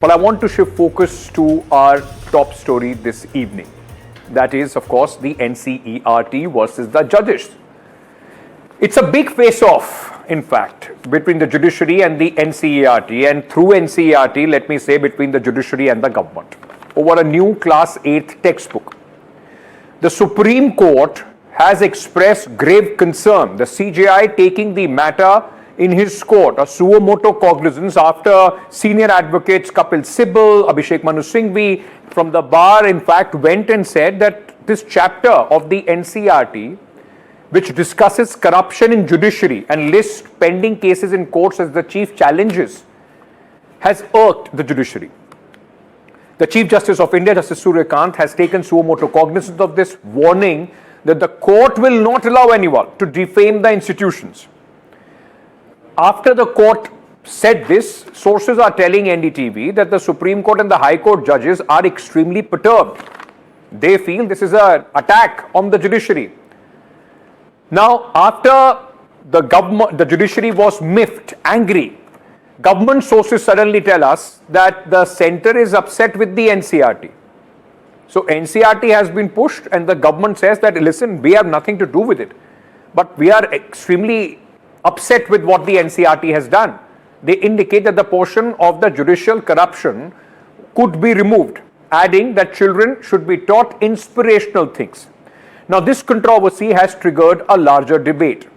But I want to shift focus to our top story this evening. That is, of course, the NCERT versus the judges. It's a big face-off, in fact, between the judiciary and the NCERT, and through NCERT, let me say, between the judiciary and the government, over a new Class 8 textbook. The Supreme Court has expressed grave concern, the CJI taking the matter in his court, a suo motu cognizance, after senior advocates Kapil Sibal, Abhishek Manu Singhvi from the bar, in fact, went and said that this chapter of the NCERT, which discusses corruption in judiciary and lists pending cases in courts as the chief challenges, has irked the judiciary. The Chief Justice of India, Justice Suryakant, has taken suo motu cognizance of this, warning that the court will not allow anyone to defame the institutions. After the court said this, sources are telling NDTV that the Supreme Court and the High Court judges are extremely perturbed. They feel this is an attack on the judiciary. Now, after the judiciary was miffed, angry, government sources suddenly tell us that the center is upset with the NCERT. So NCERT has been pushed and the government says that, listen, we have nothing to do with it. But we are extremely upset with what the NCERT has done. They indicate that the portion of the judicial corruption could be removed, adding that children should be taught inspirational things. Now, this controversy has triggered a larger debate.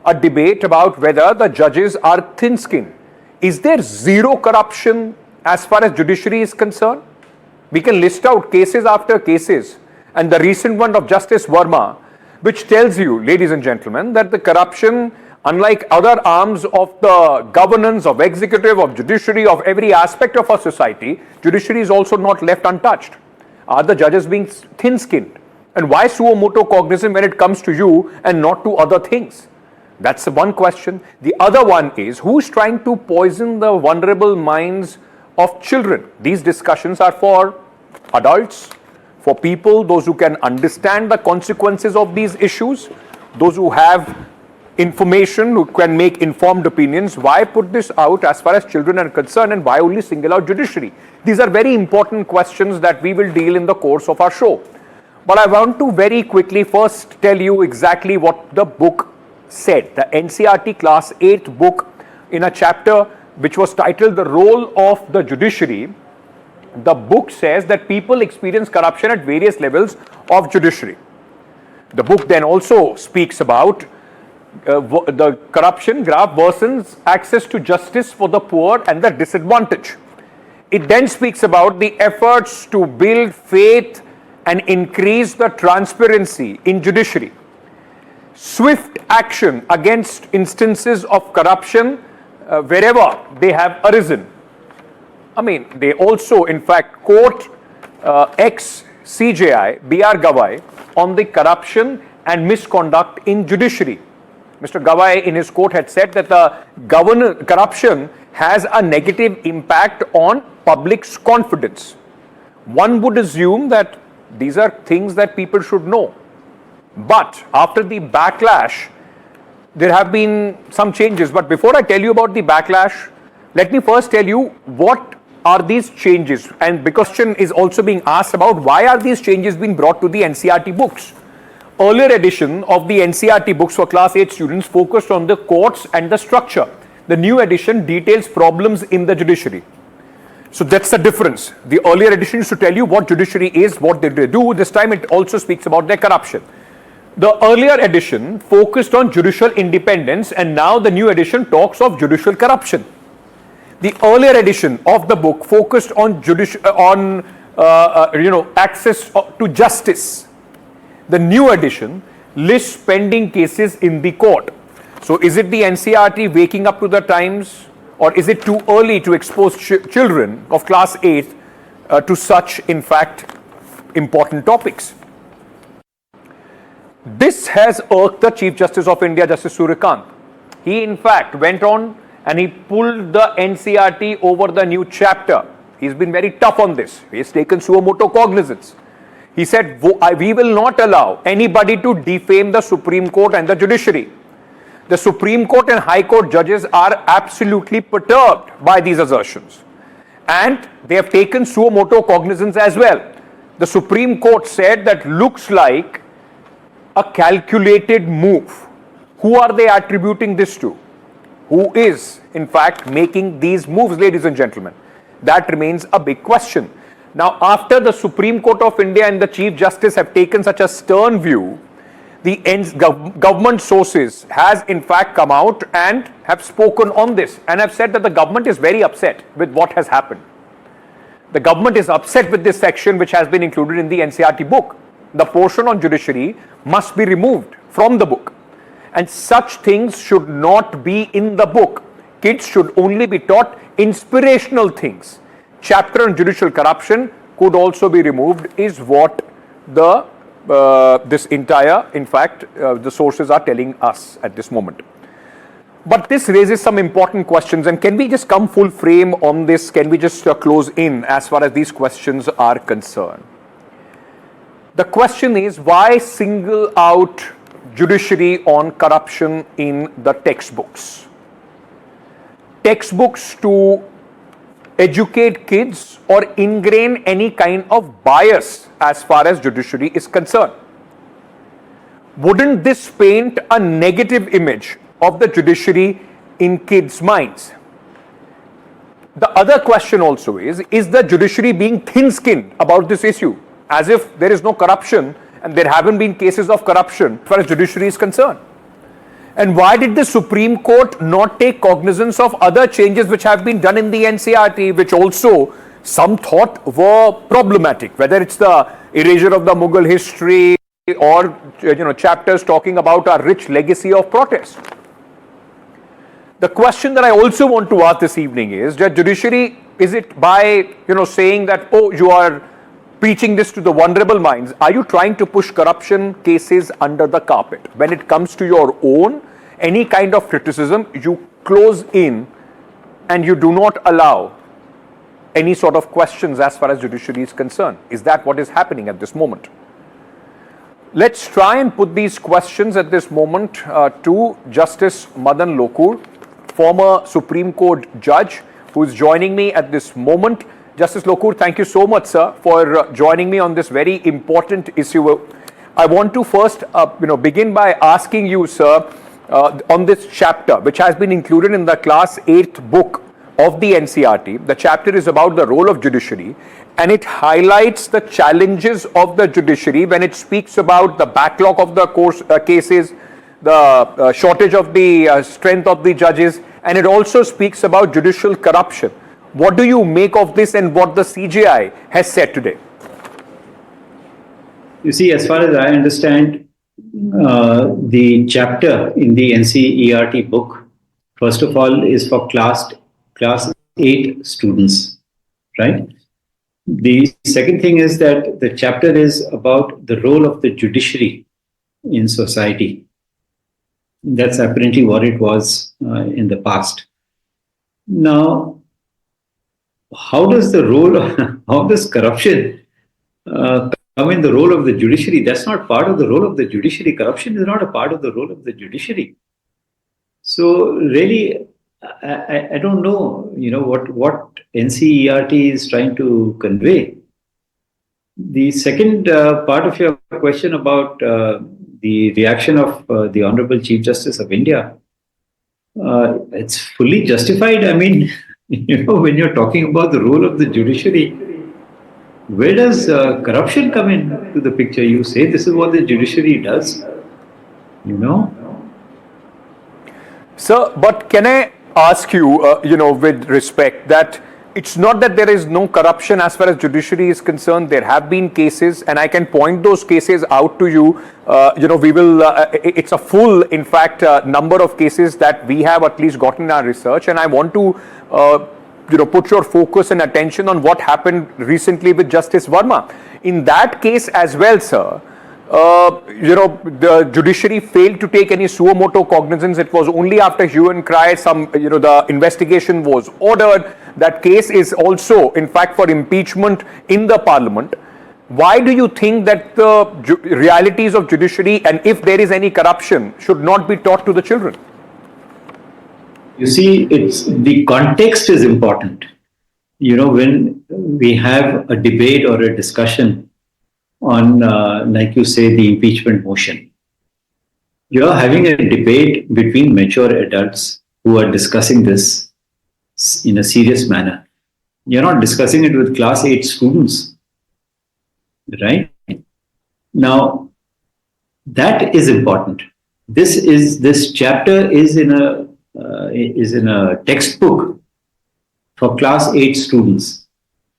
A debate about whether the judges are thin-skinned. Is there zero corruption as far as judiciary is concerned? We can list out cases after cases, and the recent one of Justice Verma, which tells you, ladies and gentlemen, that the corruption, unlike other arms of the governance, of executive, of judiciary, of every aspect of our society, judiciary is also not left untouched. Are the judges being thin-skinned? And why suo motu cognizance when it comes to you and not to other things? That's one question. The other one is, who's trying to poison the vulnerable minds of children? These discussions are for adults, for people, those who can understand the consequences of these issues, those who have information, who can make informed opinions. Why put this out as far as children are concerned, and why only single out judiciary? These are very important questions that we will deal in the course of our show. But I want to very quickly first tell you exactly what the book said. The NCERT Class 8 book, in a chapter which was titled The Role of the Judiciary, the book says that people experience corruption at various levels of judiciary. The book then also speaks about the corruption graph worsens access to justice for the poor and the disadvantaged. It then speaks about the efforts to build faith and increase the transparency in judiciary. Swift action against instances of corruption wherever they have arisen. I mean, they also, in fact, quote ex-CJI, B.R. Gavai, on the corruption and misconduct in judiciary. Mr. Gavai, in his quote, had said that the corruption has a negative impact on public's confidence. One would assume that these are things that people should know. But after the backlash, there have been some changes. But before I tell you about the backlash, let me first tell you what are these changes. And because question is also being asked about why are these changes being brought to the NCERT books. Earlier edition of the NCERT books for Class 8 students focused on the courts and the structure. The new edition details problems in the judiciary. So that's the difference. The earlier edition used to tell you what judiciary is, what they do. This time it also speaks about their corruption. The earlier edition focused on judicial independence, and now the new edition talks of judicial corruption. The earlier edition of the book focused on access to justice. The new edition lists pending cases in the court. So is it the NCERT waking up to the times, or is it too early to expose children of Class 8 to such, in fact, important topics? This has irked the Chief Justice of India, Justice Suryakant. He, in fact, went on and he pulled the NCERT over the new chapter. He's been very tough on this. He has taken suo motu cognizance. He said, we will not allow anybody to defame the Supreme Court and the judiciary. The Supreme Court and High Court judges are absolutely perturbed by these assertions. And they have taken suo motu cognizance as well. The Supreme Court said that looks like a calculated move. Who are they attributing this to? Who is, in fact, making these moves, ladies and gentlemen? That remains a big question. Now, after the Supreme Court of India and the Chief Justice have taken such a stern view, the government sources has in fact come out and have spoken on this and have said that the government is very upset with what has happened. The government is upset with this section which has been included in the NCERT book. The portion on judiciary must be removed from the book. And such things should not be in the book. Kids should only be taught inspirational things. Chapter on judicial corruption could also be removed, is what the this entire, in fact, the sources are telling us at this moment. But this raises some important questions, and can we just come full frame on this? Can we just close in as far as these questions are concerned? The question is, why single out judiciary on corruption in the textbooks? Textbooks to educate kids or ingrain any kind of bias as far as judiciary is concerned. Wouldn't this paint a negative image of the judiciary in kids' minds? The other question also is the judiciary being thin-skinned about this issue, as if there is no corruption and there haven't been cases of corruption as far as judiciary is concerned? And why did the Supreme Court not take cognizance of other changes which have been done in the NCERT, which also some thought were problematic, whether it's the erasure of the Mughal history or chapters talking about our rich legacy of protest? The question that I also want to ask this evening is that judiciary, is it by saying that, oh, you are preaching this to the vulnerable minds, are you trying to push corruption cases under the carpet? When it comes to your own, any kind of criticism, you close in and you do not allow any sort of questions as far as judiciary is concerned. Is that what is happening at this moment? Let's try and put these questions at this moment to Justice Madan Lokur, former Supreme Court judge, who is joining me at this moment. Justice Lokur, thank you so much, sir, for joining me on this very important issue. I want to first, begin by asking you, sir, on this chapter, which has been included in the Class 8th book of the NCERT. The chapter is about the role of judiciary, and it highlights the challenges of the judiciary when it speaks about the backlog of the cases, the shortage of the strength of the judges, and it also speaks about judicial corruption. What do you make of this and what the CJI has said today? You see, as far as I understand, the chapter in the NCERT book, first of all, is for class 8 students, right? The second thing is that the chapter is about the role of the judiciary in society. That's apparently what it was in the past. Now, how does corruption come in the role of the judiciary? That's not part of the role of the judiciary. Corruption is not a part of the role of the judiciary. So really, I don't know, what NCERT is trying to convey. The second part of your question about the reaction of the Honorable Chief Justice of India, it's fully justified. I mean, when you're talking about the role of the judiciary, where does corruption come into the picture? You say this is what the judiciary does, Sir, but can I ask you, with respect, that it's not that there is no corruption as far as judiciary is concerned. There have been cases, and I can point those cases out to you. We will, it's a full, in fact, number of cases that we have at least gotten in our research, and I want to, put your focus and attention on what happened recently with Justice Verma. In that case as well, sir, the judiciary failed to take any suo motu cognizance. It was only after hue and cry, the investigation was ordered. That case is also, in fact, for impeachment in the parliament. Why do you think that the realities of judiciary, and if there is any corruption, should not be taught to the children? You see, the context is important. when we have a debate or a discussion on, like you say, the impeachment motion, you're having a debate between mature adults who are discussing this in a serious manner. You're not discussing it with class 8 students, right? Now, that is important. This chapter is in a textbook for class 8 students.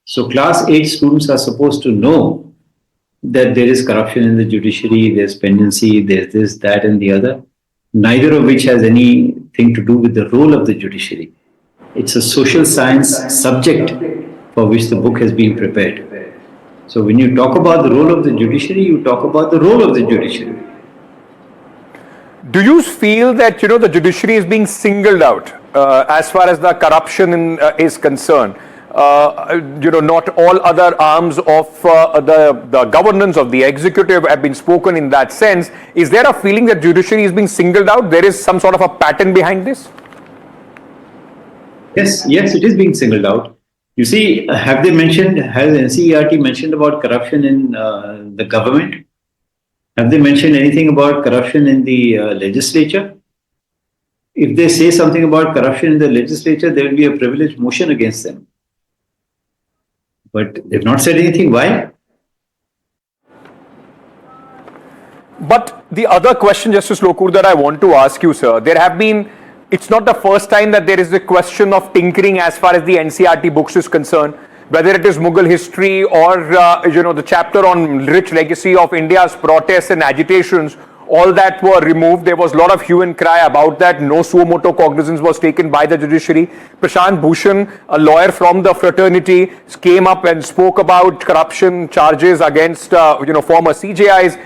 So class 8 students are supposed to know that there is corruption in the judiciary, there's pendency, there's this, that, and the other, neither of which has anything to do with the role of the judiciary. It's a social science subject for which the book has been prepared. So when you talk about the role of the judiciary, you talk about the role of the judiciary. Do you feel that the judiciary is being singled out as far as the corruption is concerned? Not all other arms of the governance of the executive have been spoken in that sense. Is there a feeling that judiciary is being singled out? There is some sort of a pattern behind this? Yes, it is being singled out. You see, has NCERT mentioned about corruption in the government? Have they mentioned anything about corruption in the legislature? If they say something about corruption in the legislature, there will be a privilege motion against them. But they've not said anything. Why? But the other question, Justice Lokur, that I want to ask you, sir, it's not the first time that there is a question of tinkering as far as the NCERT books is concerned, whether it is Mughal history or, the chapter on rich legacy of India's protests and agitations, all that were removed. There was a lot of hue and cry about that. No suo motu cognizance was taken by the judiciary. Prashant Bhushan, a lawyer from the fraternity, came up and spoke about corruption charges against, former CJIs.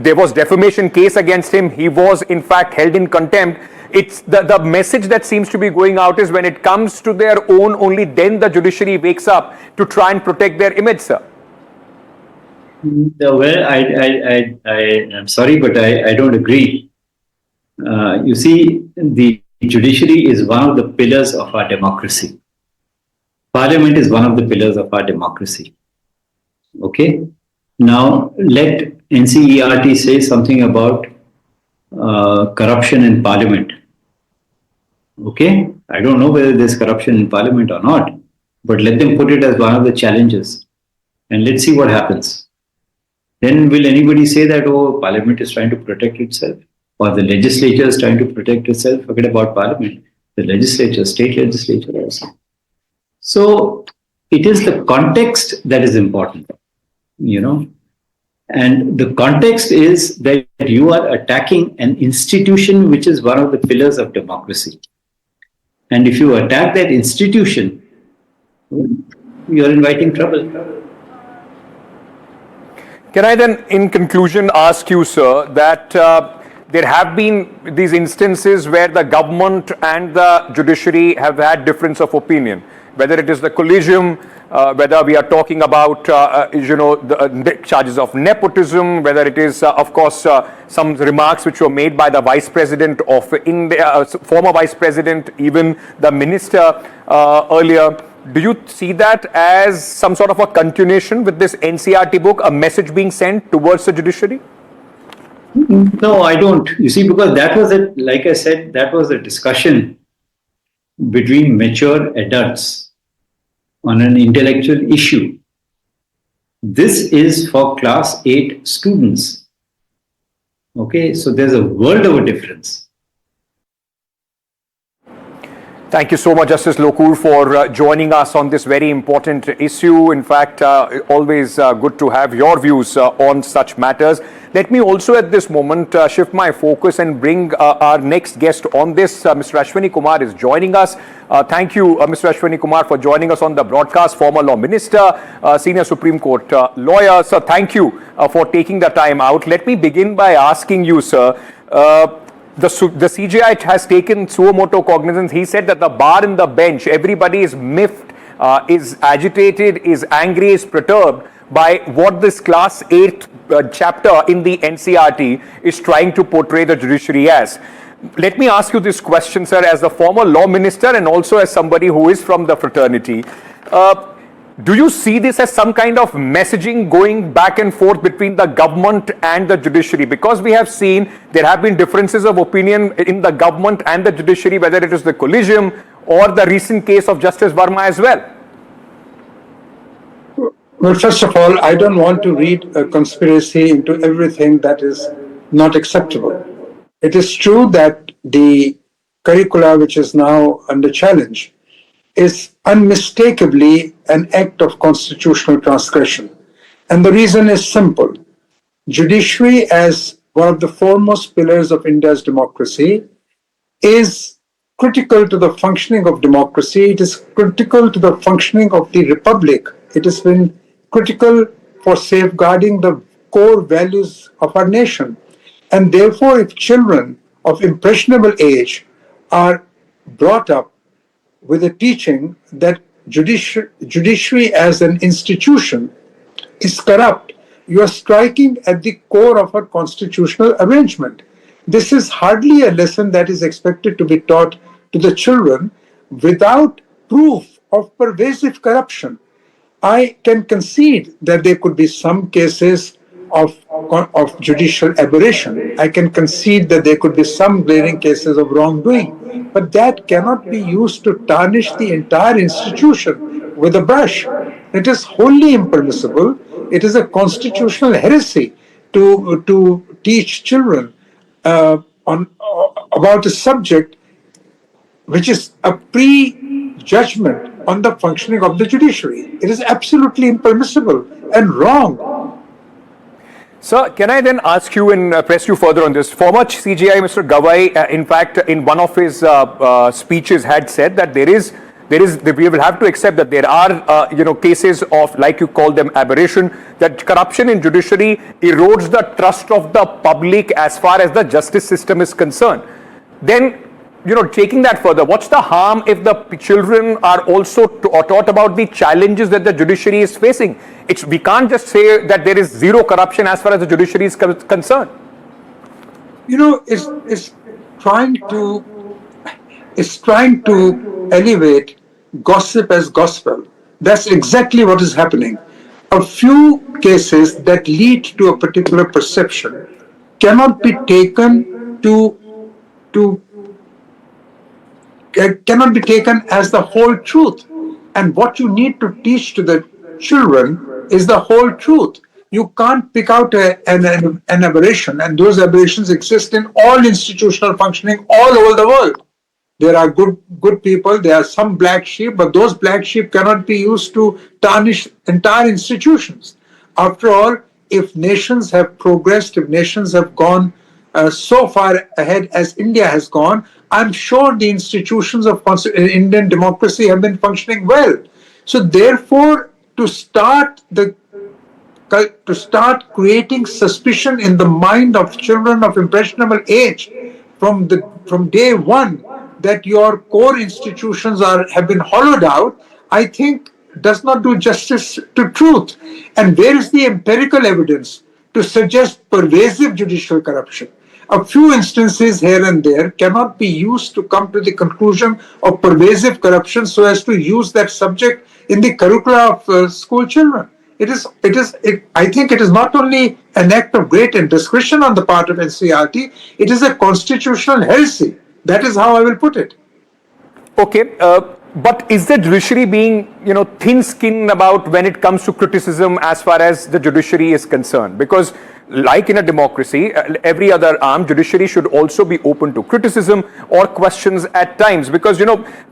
There was defamation case against him. He was, in fact, held in contempt. It's the message that seems to be going out is when it comes to their own, only then the judiciary wakes up to try and protect their image, sir. Well, I'm sorry, but I don't agree. You see, the judiciary is one of the pillars of our democracy. Parliament is one of the pillars of our democracy. Okay? Now, let NCERT say something about corruption in Parliament. Okay? I don't know whether there's corruption in Parliament or not, but let them put it as one of the challenges. And let's see what happens. Then will anybody say that, Parliament is trying to protect itself? Or the legislature is trying to protect itself? Forget about Parliament. The legislature, state legislature also. So it is the context that is important, And the context is that you are attacking an institution which is one of the pillars of democracy. And if you attack that institution, you are inviting trouble. Can I then, in conclusion, ask you, sir, that there have been these instances where the government and the judiciary have had difference of opinion, whether it is the collegium, whether we are talking about, the charges of nepotism, whether it is, of course, some remarks which were made by the Vice President of India, former Vice President, even the minister earlier. Do you see that as some sort of a continuation with this NCERT book, a message being sent towards the judiciary? No, I don't. You see, because that was like I said, that was a discussion between mature adults on an intellectual issue. This is for class 8 students. Okay, so there's a world of a difference. Thank you so much, Justice Lokur, for joining us on this very important issue. In fact, always good to have your views on such matters. Let me also at this moment shift my focus and bring our next guest on this. Mr. Ashwani Kumar is joining us. Thank you, Mr. Ashwani Kumar, for joining us on the broadcast. Former law minister, senior Supreme Court lawyer. Sir, thank you for taking the time out. Let me begin by asking you, sir, the CJI has taken suo motu cognizance. He said that the bar and the bench, everybody is miffed, is agitated, is angry, is perturbed by what this class 8 chapter in the NCERT is trying to portray the judiciary as. Let me ask you this question, sir, as a former law minister and also as somebody who is from the fraternity. Do you see this as some kind of messaging going back and forth between the government and the judiciary? Because we have seen there have been differences of opinion in the government and the judiciary, whether it is the collegium or the recent case of Justice Verma as well. Well, first of all, I don't want to read a conspiracy into everything that is not acceptable. It is true that the curricula which is now under challenge is unmistakably an act of constitutional transgression. And the reason is simple. Judiciary, as one of the foremost pillars of India's democracy, is critical to the functioning of democracy. It is critical to the functioning of the republic. It has been critical for safeguarding the core values of our nation. And therefore, if children of impressionable age are brought up with a teaching that judiciary as an institution is corrupt, you are striking at the core of our constitutional arrangement. This is hardly a lesson that is expected to be taught to the children without proof of pervasive corruption. I can concede that there could be some cases of judicial aberration. I can concede that there could be some glaring cases of wrongdoing, but that cannot be used to tarnish the entire institution with a brush. It is wholly impermissible. It is a constitutional heresy to teach children about a subject which is a prejudgment on the functioning of the judiciary. It is absolutely impermissible and wrong. Sir, can I then ask you and press you further on this? Former CJI, Mr. Gawai, in fact, in one of his speeches had said that we will have to accept that there are, cases of, like you call them, aberration, that corruption in judiciary erodes the trust of the public as far as the justice system is concerned. Then, taking that further, what's the harm if the children are also taught about the challenges that the judiciary is facing? We can't just say that there is zero corruption as far as the judiciary is concerned. It's trying to elevate gossip as gospel. That's exactly what is happening. A few cases that lead to a particular perception cannot be taken as the whole truth. And what you need to teach to the children is the whole truth. You can't pick out an aberration, and those aberrations exist in all institutional functioning all over the world. There are good people, there are some black sheep, but those black sheep cannot be used to tarnish entire institutions. After all, if nations have progressed, if nations have gone so far ahead as India has gone, I'm sure the institutions of Indian democracy have been functioning well. So therefore, to start creating suspicion in the mind of children of impressionable age from day one that your core institutions have been hollowed out, I think does not do justice to truth. And where is the empirical evidence to suggest pervasive judicial corruption? A few instances here and there cannot be used to come to the conclusion of pervasive corruption so as to use that subject in the curricula of school children. I think it is not only an act of great indiscretion on the part of NCERT, it is a constitutional heresy. That is how I will put it. Okay, but is the judiciary being, thin-skinned about when it comes to criticism as far as the judiciary is concerned? Because like in a democracy, every other arm, judiciary should also be open to criticism or questions at times. Because, a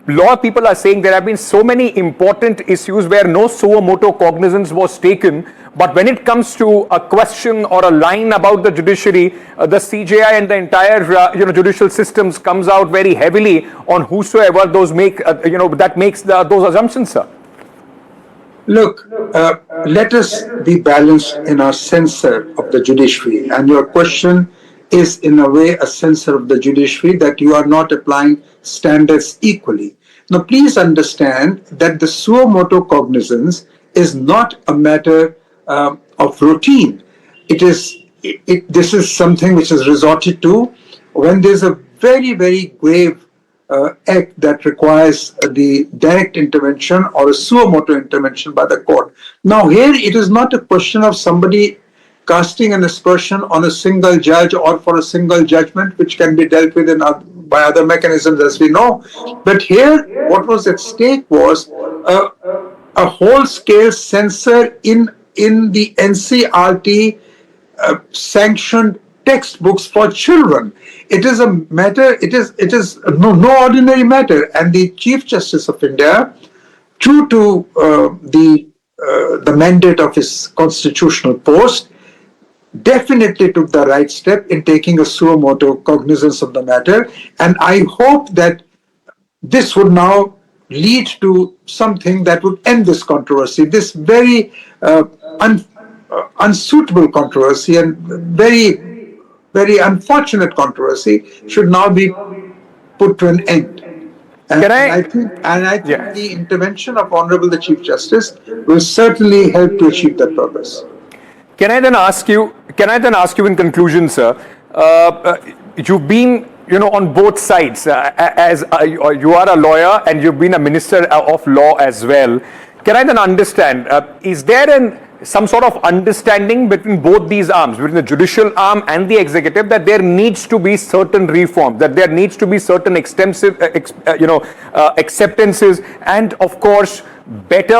lot of people are saying there have been so many important issues where no suo motu cognizance was taken. But when it comes to a question or a line about the judiciary, the CJI and the entire, judicial systems comes out very heavily on whosoever those that makes those assumptions, sir. Look, let us be balanced in our censor of the judiciary. And your question is, in a way, a censor of the judiciary, that you are not applying standards equally. Now, please understand that the suo motu cognizance is not a matter of routine. This is something which is resorted to when there's a very, very grave act that requires the direct intervention or a suo motu intervention by the court. Now, here it is not a question of somebody casting an aspersion on a single judge or for a single judgment, which can be dealt with by other mechanisms, as we know. But here, what was at stake was a whole-scale censor in the NCERT sanctioned textbooks for children. It is a matter. It is no ordinary matter. And the Chief Justice of India, true to the mandate of his constitutional post, definitely took the right step in taking a suo motu cognizance of the matter. And I hope that this would now lead to something that would end this controversy, this very unsuitable controversy and very, very unfortunate controversy should now be put to an end. And I think the intervention of Honorable the Chief Justice will certainly help to achieve that purpose. Can I then ask you in conclusion, sir, you've been on both sides as you are a lawyer and you've been a minister of law as well. Can I then understand, is there some sort of understanding between both these arms, between the judicial arm and the executive, that there needs to be certain reforms, that there needs to be certain extensive, acceptances, and of course, better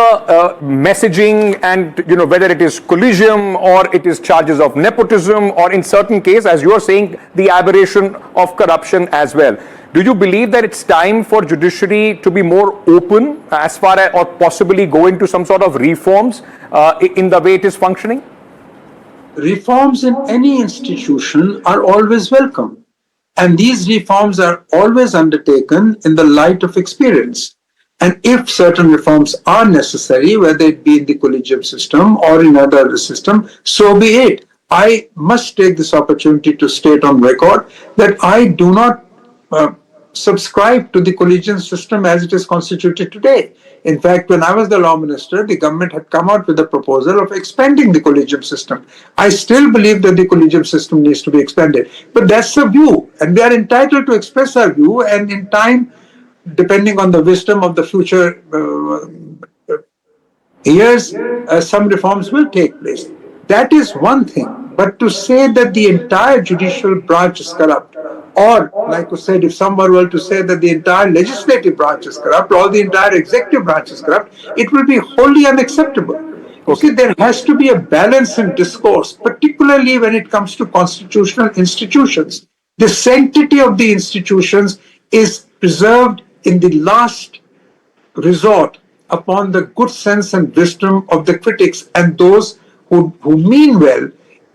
messaging, and whether it is collusion or it is charges of nepotism, or in certain cases, as you are saying, the aberration of corruption as well. Do you believe that it's time for judiciary to be more open as far as, or possibly go into some sort of reforms in the way it is functioning? Reforms in any institution are always welcome. And these reforms are always undertaken in the light of experience. And if certain reforms are necessary, whether it be in the collegium system or in other system, so be it. I must take this opportunity to state on record that I do not subscribe to the collegium system as it is constituted today. In fact, when I was the law minister, the government had come out with a proposal of expanding the collegium system. I still believe that the collegium system needs to be expanded. But that's a view, and we are entitled to express our view, and in time, depending on the wisdom of the future years, some reforms will take place. That is one thing. But to say that the entire judicial branch is corrupt, or like I said, if someone were to say that the entire legislative branch is corrupt, or the entire executive branch is corrupt, it will be wholly unacceptable. Okay, there has to be a balance in discourse, particularly when it comes to constitutional institutions. The sanctity of the institutions is preserved in the last resort upon the good sense and wisdom of the critics and those who mean well.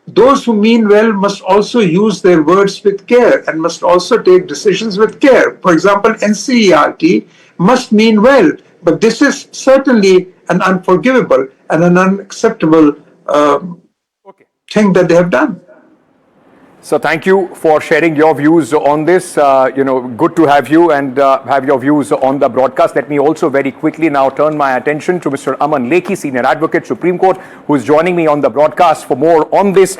Those who mean well must also use their words with care and must also take decisions with care. For example, NCERT must mean well, but this is certainly an unforgivable and an unacceptable thing that they have done. So thank you for sharing your views on this. Good to have you and have your views on the broadcast. Let me also very quickly now turn my attention to Mr. Aman Lekhi, Senior Advocate, Supreme Court, who is joining me on the broadcast for more on this.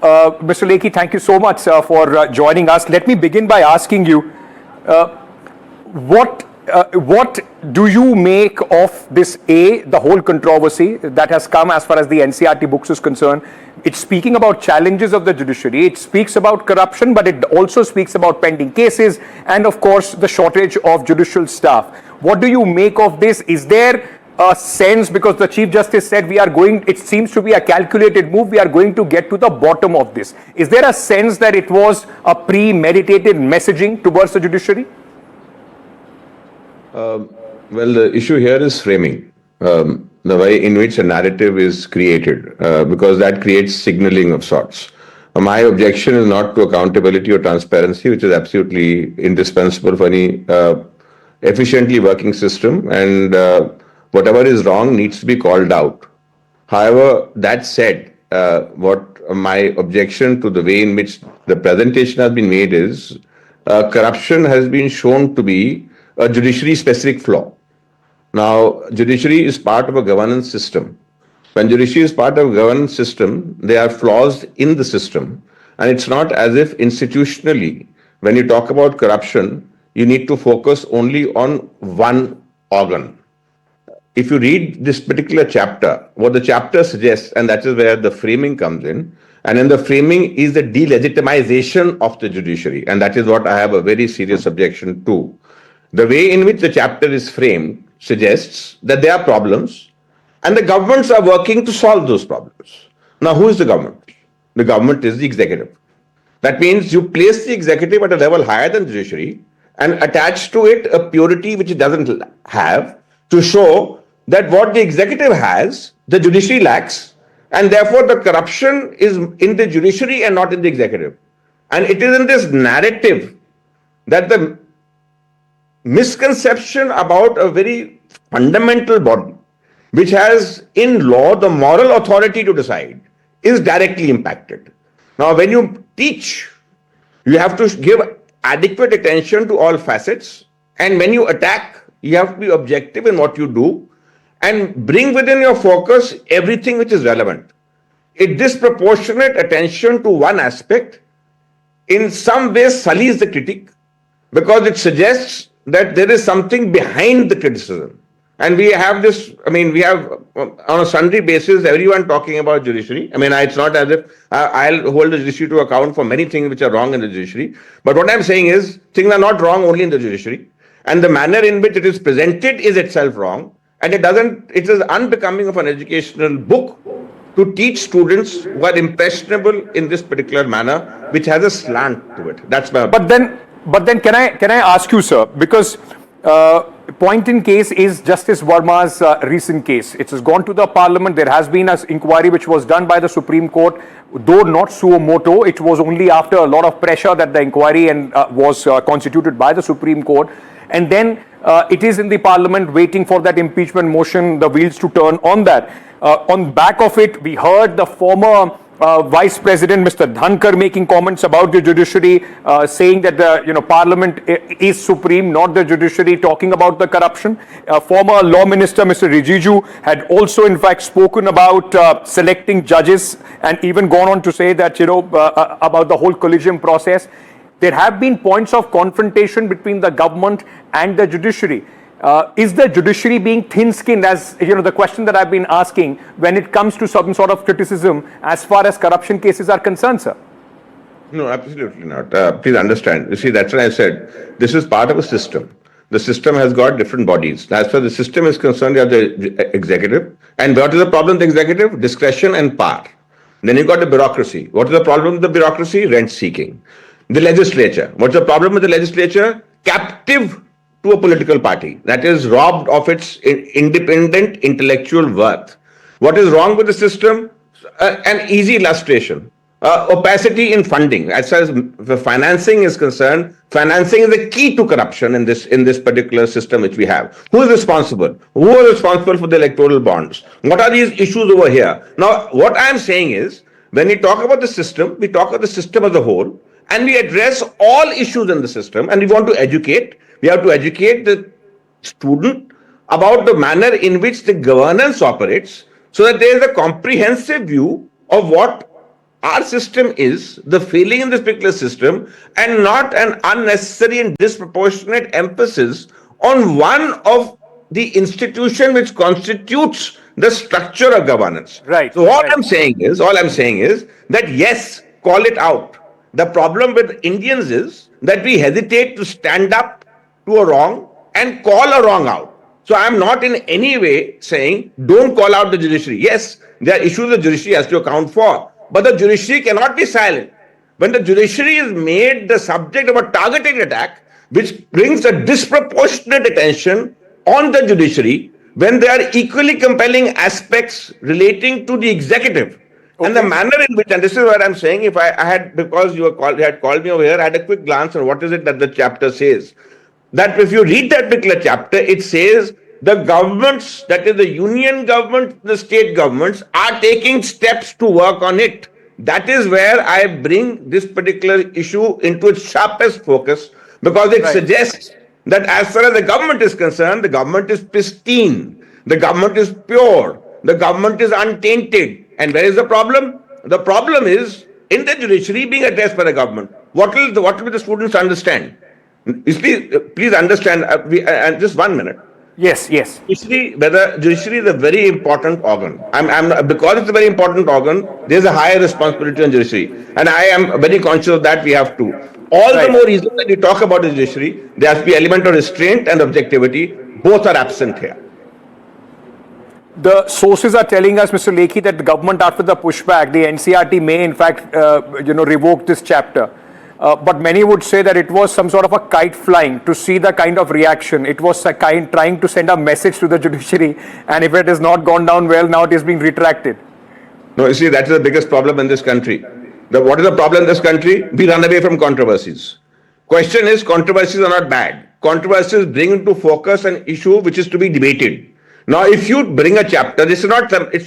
Mr. Lekhi, thank you so much for joining us. Let me begin by asking you, what do you make of this, the whole controversy that has come as far as the NCERT books is concerned? It's speaking about challenges of the judiciary, it speaks about corruption, but it also speaks about pending cases and of course the shortage of judicial staff. What do you make of this? Is there a sense, because the Chief Justice said it seems to be a calculated move, we are going to get to the bottom of this. Is there a sense that it was a premeditated messaging towards the judiciary? Well, the issue here is framing, the way in which a narrative is created, because that creates signaling of sorts. My objection is not to accountability or transparency, which is absolutely indispensable for any efficiently working system, and whatever is wrong needs to be called out. However, that said, what my objection to the way in which the presentation has been made is corruption has been shown to be a judiciary-specific flaw. Now, judiciary is part of a governance system. When judiciary is part of a governance system, there are flaws in the system. And it's not as if institutionally, when you talk about corruption, you need to focus only on one organ. If you read this particular chapter, what the chapter suggests, and that is where the framing comes in, and in the framing is the delegitimization of the judiciary, and that is what I have a very serious objection to. The way in which the chapter is framed suggests that there are problems, and the governments are working to solve those problems. Now, who is the government? The government is the executive. That means you place the executive at a level higher than the judiciary and attach to it a purity which it doesn't have to show that what the executive has, the judiciary lacks, and therefore the corruption is in the judiciary and not in the executive. And it is in this narrative that the misconception about a very fundamental body, which has in law the moral authority to decide, is directly impacted. Now, when you teach, you have to give adequate attention to all facets, and when you attack, you have to be objective in what you do and bring within your focus everything which is relevant. A disproportionate attention to one aspect in some way sullies the critic because it suggests that there is something behind the criticism. And we have this, we have on a sundry basis, everyone talking about judiciary. It's not as if I'll hold the judiciary to account for many things which are wrong in the judiciary. But what I'm saying is, things are not wrong only in the judiciary. And the manner in which it is presented is itself wrong. And it is unbecoming of an educational book to teach students who are impressionable in this particular manner, which has a slant to it. That's my opinion. But then can I ask you, sir, because point in case is Justice Verma's recent case. It has gone to the Parliament. There has been an inquiry which was done by the Supreme Court, though not suo motu. It was only after a lot of pressure that the inquiry was constituted by the Supreme Court. And then it is in the Parliament waiting for that impeachment motion, the wheels to turn on that. On back of it, we heard the former Vice President, Mr. Dhankar, making comments about the judiciary, saying that the Parliament is supreme, not the judiciary, talking about the corruption. Former Law Minister, Mr. Rijiju, had also in fact spoken about selecting judges and even gone on to say that, about the whole collegium process. There have been points of confrontation between the government and the judiciary. Is the judiciary being thin-skinned, as the question that I've been asking, when it comes to some sort of criticism as far as corruption cases are concerned, sir? No, absolutely not. Please understand. You see, that's what I said. This is part of a system. The system has got different bodies. As far as the system is concerned, you have the executive. And what is the problem with the executive? Discretion and power. Then you've got the bureaucracy. What is the problem with the bureaucracy? Rent seeking. The legislature. What's the problem with the legislature? Captive to a political party that is robbed of its independent intellectual worth. What is wrong with the system? An easy illustration. Opacity in funding. As far as the financing is concerned, financing is the key to corruption in this particular system which we have. Who is responsible? Who is responsible for the electoral bonds? What are these issues over here? Now, what I am saying is, when we talk about the system, we talk about the system as a whole, and we address all issues in the system, and we want to educate. We have to educate the student about the manner in which the governance operates so that there is a comprehensive view of what our system is, the failing in this particular system, and not an unnecessary and disproportionate emphasis on one of the institution which constitutes the structure of governance. Right. So all I'm saying is that yes, call it out. The problem with Indians is that we hesitate to stand up to a wrong and call a wrong out. So I'm not in any way saying don't call out the judiciary. Yes, there are issues the judiciary has to account for, but the judiciary cannot be silent. When the judiciary is made the subject of a targeted attack, which brings a disproportionate attention on the judiciary, when there are equally compelling aspects relating to the executive, and the manner in which, and this is what I'm saying, if I had, because you had called me over here, I had a quick glance on what is it that the chapter says. That if you read that particular chapter, it says the governments, that is the union government, the state governments, are taking steps to work on it. That is where I bring this particular issue into its sharpest focus, because it suggests that as far as the government is concerned, the government is pristine, the government is pure, the government is untainted. And where is the problem? The problem is in the judiciary being addressed by the government. What will the students understand? You see, please understand, and just 1 minute. Yes, yes. Judiciary is a very important organ. Because it's a very important organ, there's a higher responsibility on judiciary. And I am very conscious of that. We have to. All the more reason that we talk about the judiciary, there has to be element of restraint and objectivity. Both are absent here. The sources are telling us, Mr. Lekhi, that the government, after the pushback, the NCERT may in fact, revoke this chapter. But many would say that it was some sort of a kite flying to see the kind of reaction. It was a kind trying to send a message to the judiciary, and if it has not gone down well, now it is being retracted. No, you see, that is the biggest problem in this country. What is the problem in this country? We run away from controversies. Question is, controversies are not bad. Controversies bring into focus an issue which is to be debated. Now, if you bring a chapter, it's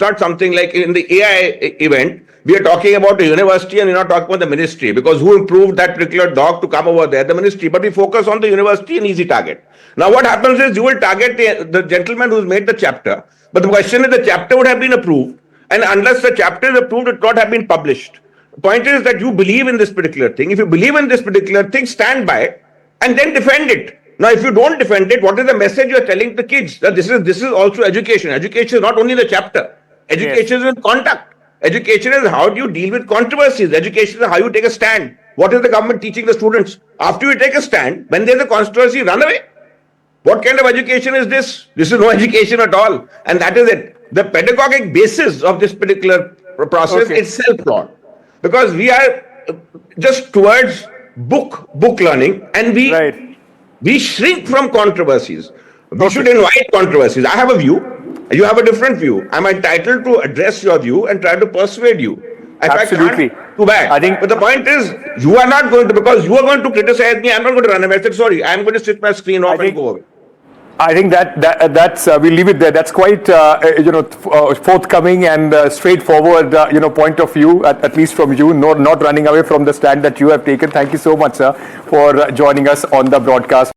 not something like in the AI event, we are talking about a university and we're not talking about the ministry, because who improved that particular dog to come over there? The ministry. But we focus on the university, an easy target. Now, what happens is you will target the gentleman who's made the chapter, but the question is the chapter would have been approved, and unless the chapter is approved, it would not have been published. The point is that you believe in this particular thing. If you believe in this particular thing, stand by it and then defend it. Now, if you don't defend it, what is the message you are telling the kids? That this is also education. Education is not only the chapter. Education is in conduct. Education is how do you deal with controversies. Education is how you take a stand. What is the government teaching the students? After you take a stand, when there is a controversy, run away. What kind of education is this? This is no education at all. And that is it. The pedagogic basis of this particular process is self-taught. Because we are just towards book learning, and we shrink from controversies. We should invite controversies. I have a view. You have a different view. I'm entitled to address your view and try to persuade you. Absolutely. Too bad. But the point is, you are not going to, because you are going to criticize me, I'm not going to run away. I said, sorry, I'm going to switch my screen off and go away. I think that's we'll leave it there. That's quite forthcoming and straightforward point of view, at least from you, not running away from the stand that you have taken. Thank you so much, sir, for joining us on the broadcast.